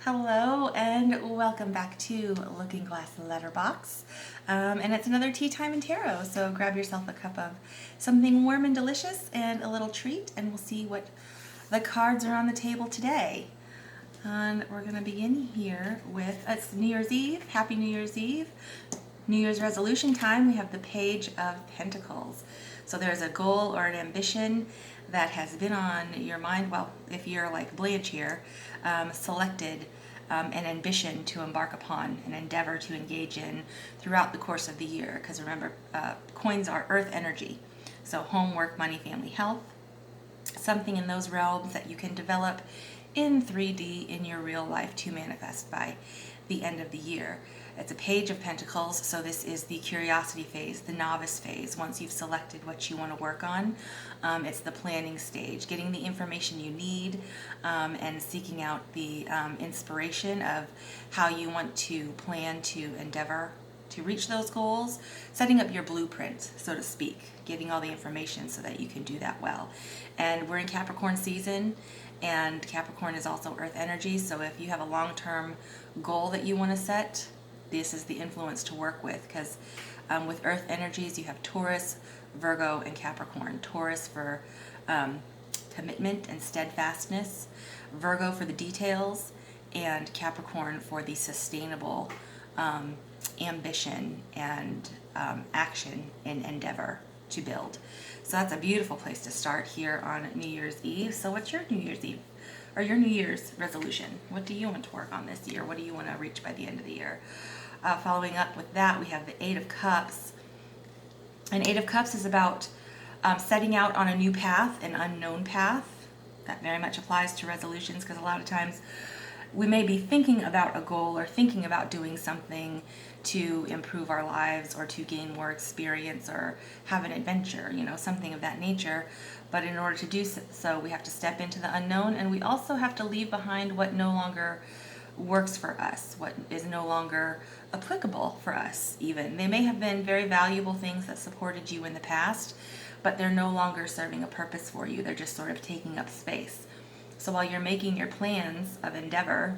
Hello and welcome back to Looking Glass Letterbox. And it's another Tea Time and Tarot, so grab yourself a cup of something warm and delicious and a little treat, and we'll see what the cards are on the table today. And we're going to begin here with, it's New Year's Eve. Happy New Year's Eve. New Year's resolution time. We have the Page of Pentacles. So there's a goal or an ambition that has been on your mind. Well, if you're like Blanche here, selected an ambition to embark upon, an endeavor to engage in throughout the course of the year. Because remember, coins are earth energy. So home, work, money, family, health. Something in those realms that you can develop in 3D in your real life to manifest by the end of the year. It's a Page of Pentacles, so this is the curiosity phase, the novice phase. Once you've selected what you want to work on, it's the planning stage, getting the information you need and seeking out the inspiration of how you want to plan to endeavor to reach those goals, setting up your blueprint, so to speak, getting all the information so that you can do that well. And we're in Capricorn season, and Capricorn is also earth energy, so if you have a long-term goal that you want to set, this is the influence to work with, because with earth energies you have Taurus, Virgo, and Capricorn. Taurus for commitment and steadfastness, Virgo for the details, and Capricorn for the sustainable ambition and action and endeavor to build. So that's a beautiful place to start here on New Year's Eve. So what's your New Year's Eve or your New Year's resolution? What do you want to work on this year? What do you want to reach by the end of the year? Following up with that, we have the Eight of Cups. And Eight of Cups is about setting out on a new path, an unknown path. That very much applies to resolutions, because a lot of times we may be thinking about a goal or thinking about doing something to improve our lives or to gain more experience or have an adventure, something of that nature. But in order to do so, we have to step into the unknown, and we also have to leave behind what no longer works for us, what is no longer applicable for us even. They may have been very valuable things that supported you in the past, but they're no longer serving a purpose for you. They're just sort of taking up space. So while you're making your plans of endeavor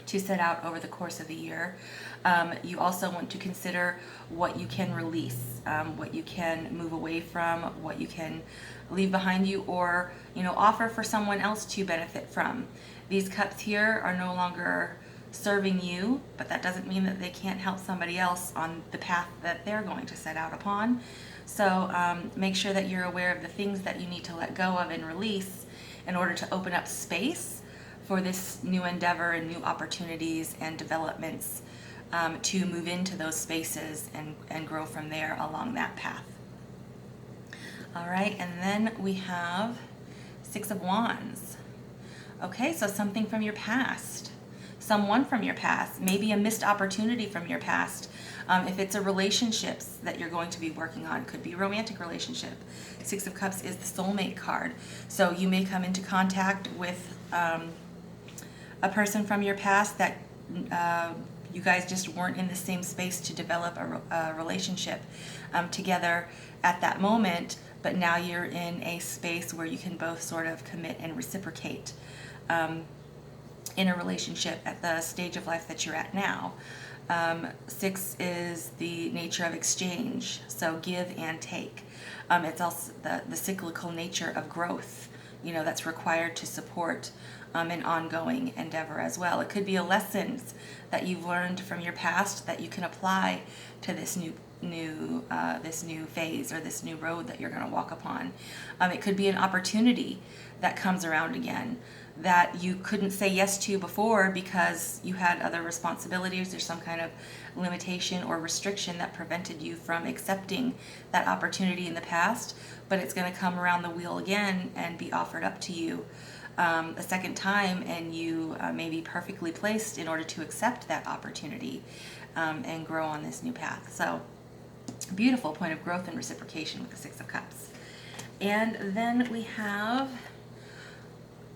to set out over the course of the year, you also want to consider what you can release, what you can move away from, what you can leave behind you, or offer for someone else to benefit from. These cups here are no longer serving you, but that doesn't mean that they can't help somebody else on the path that they're going to set out upon. So make sure that you're aware of the things that you need to let go of and release in order to open up space for this new endeavor and new opportunities and developments to move into those spaces and grow from there along that path. All right, and then we have Six of Wands. Okay, so something from your past, someone from your past, maybe a missed opportunity from your past. If it's a relationships that you're going to be working on, it could be a romantic relationship. Six of Cups is the soulmate card. So you may come into contact with a person from your past that you guys just weren't in the same space to develop a relationship together at that moment, but now you're in a space where you can both sort of commit and reciprocate in a relationship at the stage of life that you're at now. Six is the nature of exchange, so give and take. It's also the cyclical nature of growth, that's required to support an ongoing endeavor as well. It could be a lessons that you've learned from your past that you can apply to this new phase or this new road that you're going to walk upon. It could be an opportunity that comes around again that you couldn't say yes to before because you had other responsibilities or some kind of limitation or restriction that prevented you from accepting that opportunity in the past, but it's going to come around the wheel again and be offered up to you a second time, and you may be perfectly placed in order to accept that opportunity and grow on this new path. So beautiful point of growth and reciprocation with the Six of Cups. And then we have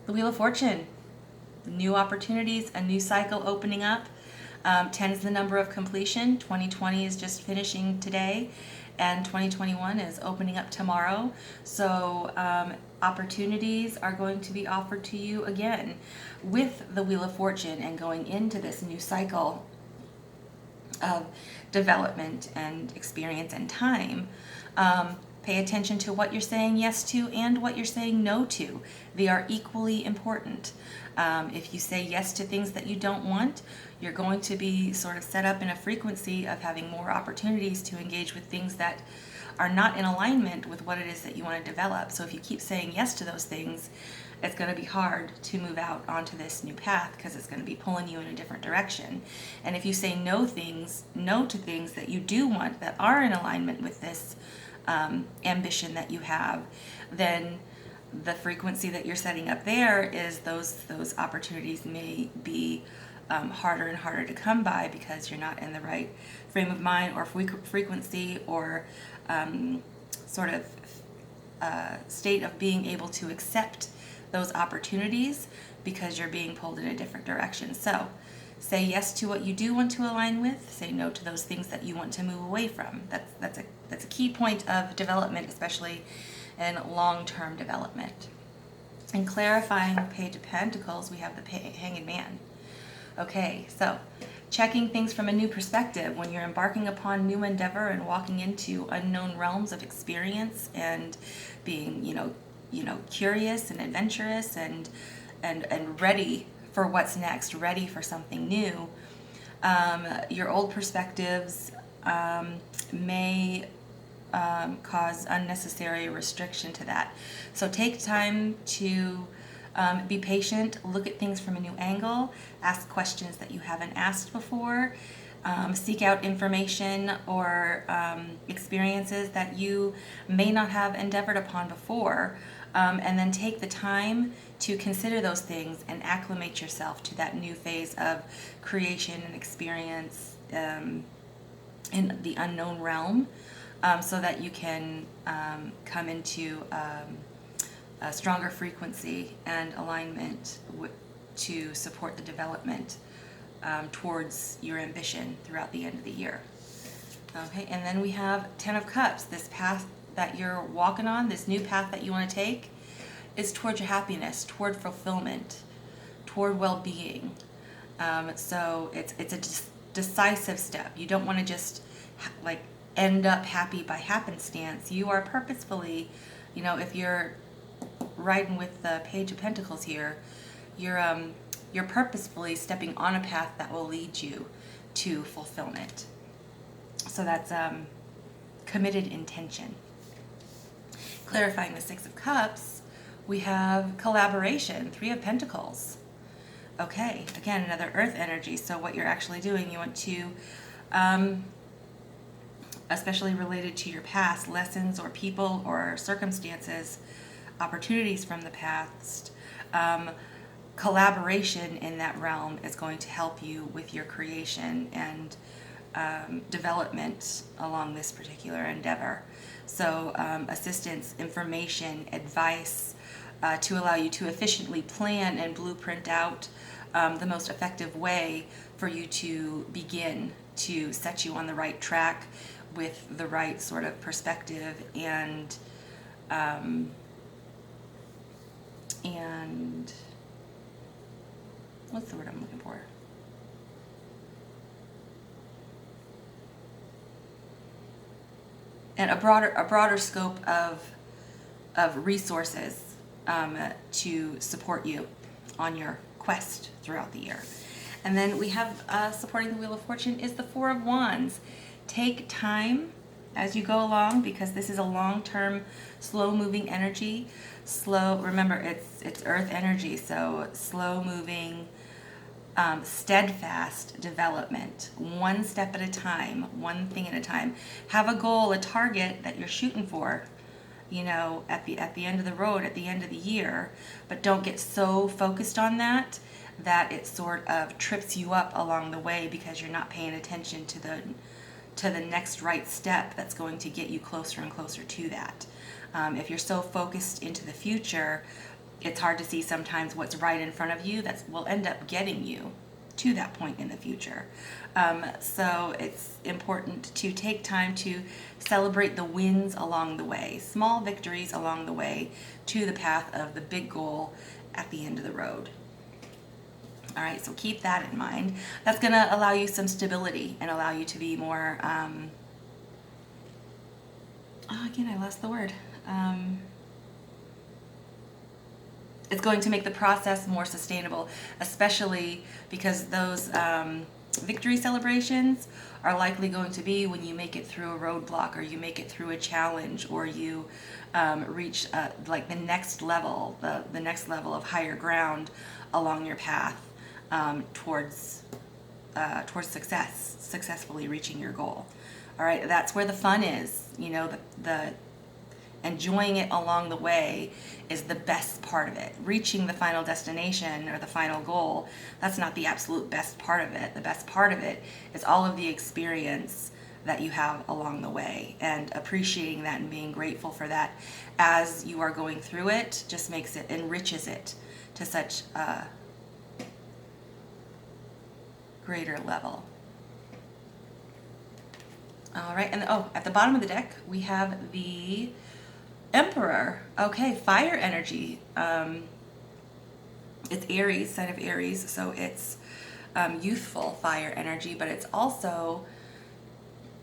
the Wheel of Fortune. New opportunities, a new cycle opening up. 10 is the number of completion. 2020 is just finishing today. and 2021 is opening up tomorrow. So opportunities are going to be offered to you again with the Wheel of Fortune and going into this new cycle of development and experience and time. Pay attention to what you're saying yes to and what you're saying no to. They are equally important. If you say yes to things that you don't want, you're going to be sort of set up in a frequency of having more opportunities to engage with things that are not in alignment with what it is that you want to develop. So if you keep saying yes to those things, it's going to be hard to move out onto this new path because it's going to be pulling you in a different direction. And if you say no to things that you do want that are in alignment with this ambition that you have, then the frequency that you're setting up there is those opportunities may be harder and harder to come by because you're not in the right frame of mind or frequency or sort of state of being able to accept those opportunities because you're being pulled in a different direction. So say yes to what you do want to align with, say no to those things that you want to move away from. That's a key point of development, especially in long-term development. In clarifying Page of Pentacles, we have the Hanged Man. Okay, so checking things from a new perspective when you're embarking upon new endeavor and walking into unknown realms of experience and being, curious and adventurous and ready for what's next, ready for something new. Your old perspectives may cause unnecessary restriction to that. So take time to be patient, look at things from a new angle, ask questions that you haven't asked before, seek out information or experiences that you may not have endeavored upon before, and then take the time to consider those things and acclimate yourself to that new phase of creation and experience in the unknown realm, so that you can come into a stronger frequency and alignment to support the development towards your ambition throughout the end of the year. Okay, and then we have Ten of Cups. This path that you're walking on, this new path that you want to take, is toward your happiness, toward fulfillment, toward well-being. So it's a decisive step. You don't want to just end up happy by happenstance. You are purposefully, if you're riding with the Page of Pentacles here, you're purposefully stepping on a path that will lead you to fulfillment. So that's committed intention. Clarifying the Six of Cups, we have collaboration, Three of Pentacles. Okay, again, another earth energy. So what you're actually doing, you want to, especially related to your past, lessons or people or circumstances, opportunities from the past, collaboration in that realm is going to help you with your creation and development along this particular endeavor. So assistance, information, advice to allow you to efficiently plan and blueprint out the most effective way for you to begin to set you on the right track with the right sort of perspective and what's the word I'm looking for? And a broader scope of resources to support you on your quest throughout the year. And then we have supporting the Wheel of Fortune is the Four of Wands. Take time as you go along because this is a long-term, slow-moving energy. Remember, it's earth energy, so slow-moving, steadfast development, one step at a time, one thing at a time. Have a goal, a target that you're shooting for, at the end of the road, at the end of the year, but don't get so focused on that it sort of trips you up along the way because you're not paying attention to the next right step that's going to get you closer and closer to that. If you're so focused into the future, it's hard to see sometimes what's right in front of you that will end up getting you to that point in the future. So it's important to take time to celebrate the wins along the way, small victories along the way to the path of the big goal at the end of the road. All right, so keep that in mind. That's going to allow you some stability and allow you to be more, again, I lost the word. It's going to make the process more sustainable, especially because those victory celebrations are likely going to be when you make it through a roadblock, or you make it through a challenge, or you reach like the next level of higher ground along your path towards successfully reaching your goal. All right, that's where the fun is. You know, the enjoying it along the way is the best part of it. Reaching the final destination or the final goal, that's not the absolute best part of it. The best part of it is all of the experience that you have along the way, and appreciating that and being grateful for that as you are going through it just enriches it to such a greater level. All right, and at the bottom of the deck we have the Emperor. Okay, fire energy. It's Aries, sign of Aries, so it's youthful fire energy, but it's also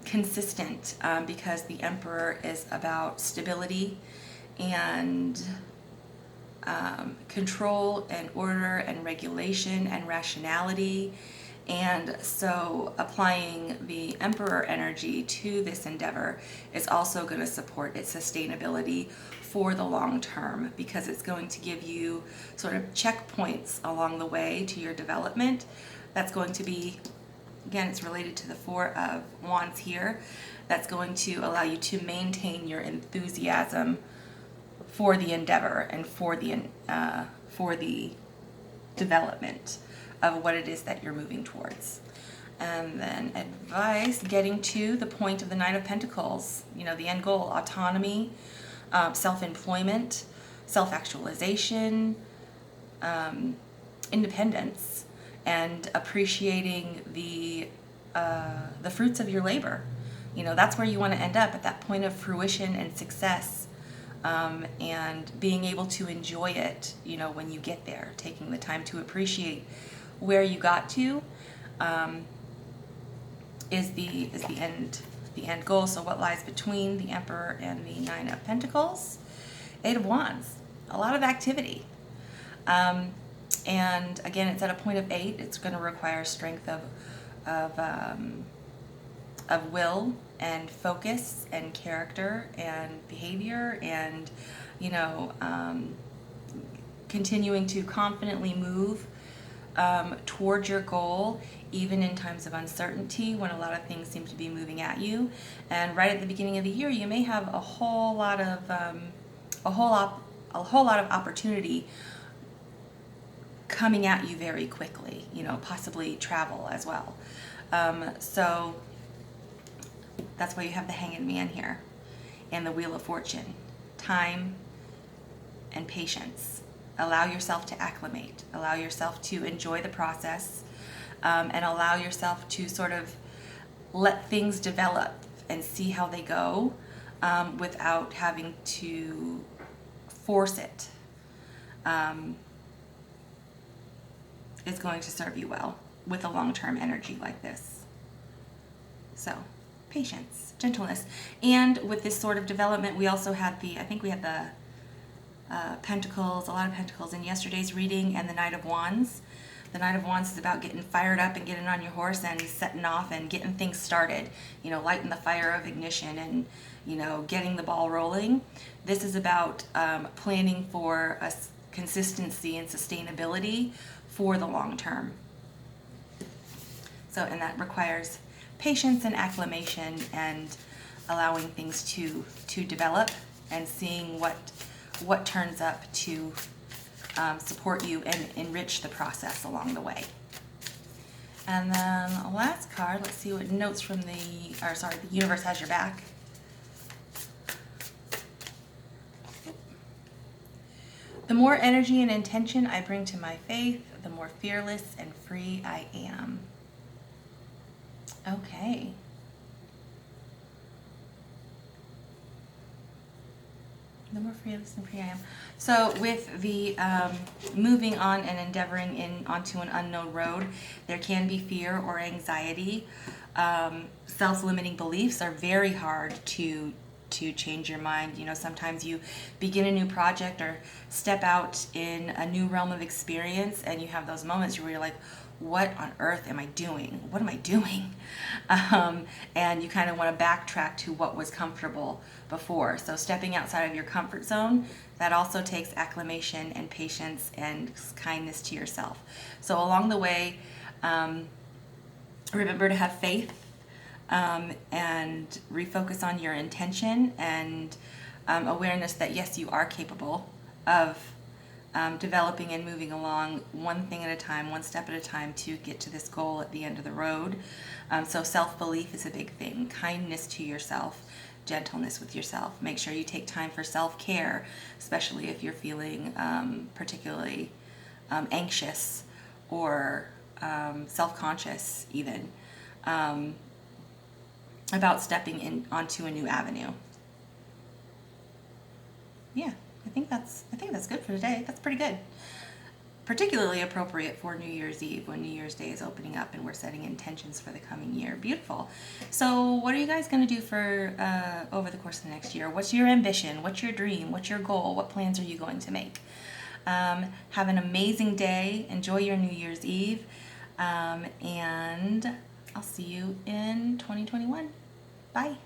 consistent because the Emperor is about stability and control and order and regulation and rationality. And so applying the Emperor energy to this endeavor is also going to support its sustainability for the long term, because it's going to give you sort of checkpoints along the way to your development. That's going to be, again, it's related to the Four of Wands here. That's going to allow you to maintain your enthusiasm for the endeavor and for the development of what it is that you're moving towards. And then advice, getting to the point of the Nine of Pentacles, you know, the end goal: autonomy, self-employment, self-actualization, independence, and appreciating the fruits of your labor. You know, that's where you want to end up, at that point of fruition and success, and being able to enjoy it, you know, when you get there, taking the time to appreciate where you got to is the end goal. So what lies between the Emperor and the Nine of Pentacles? Eight of Wands, a lot of activity. And again, it's at a point of 8. It's going to require strength of will and focus and character and behavior, and, you know, continuing to confidently move towards your goal, even in times of uncertainty, when a lot of things seem to be moving at you. And right at the beginning of the year, you may have a whole lot of opportunity coming at you very quickly. You know, possibly travel as well. So that's why you have the Hanged Man here and the Wheel of Fortune. Time and patience. Allow yourself to acclimate. Allow yourself to enjoy the process, and allow yourself to sort of let things develop and see how they go, without having to force it. Is going to serve you well with a long-term energy like this. So, patience, gentleness. And with this sort of development, we also had the Pentacles, a lot of Pentacles in yesterday's reading, and the Knight of Wands. The Knight of Wands is about getting fired up and getting on your horse and setting off and getting things started, you know, lighting the fire of ignition and, you know, getting the ball rolling. This is about planning for a consistency and sustainability for the long term. So, and that requires patience and acclimation and allowing things to develop and seeing what turns up to support you and enrich the process along the way. And then the last card, let's see what notes from the universe has your back. The more energy and intention I bring to my faith, the more fearless and free I am. Okay. The more fearless and free I am. So with the moving on and endeavoring onto an unknown road, there can be fear or anxiety. Self-limiting beliefs are very hard to change your mind. You know, sometimes you begin a new project or step out in a new realm of experience, and you have those moments where you're like, what on earth am I doing? What am I doing? And you kind of want to backtrack to what was comfortable before. So stepping outside of your comfort zone, that also takes acclimation and patience and kindness to yourself. So along the way, remember to have faith, and refocus on your intention and awareness that yes, you are capable of developing and moving along one thing at a time, one step at a time to get to this goal at the end of the road. So self-belief is a big thing. Kindness to yourself, gentleness with yourself. Make sure you take time for self-care, especially if you're feeling particularly anxious or self-conscious even about stepping onto a new avenue. Yeah. I think that's good for today. That's pretty good. Particularly appropriate for New Year's Eve when New Year's Day is opening up and we're setting intentions for the coming year. Beautiful. So what are you guys going to do for over the course of the next year? What's your ambition? What's your dream? What's your goal? What plans are you going to make? Have an amazing day. Enjoy your New Year's Eve. And I'll see you in 2021. Bye.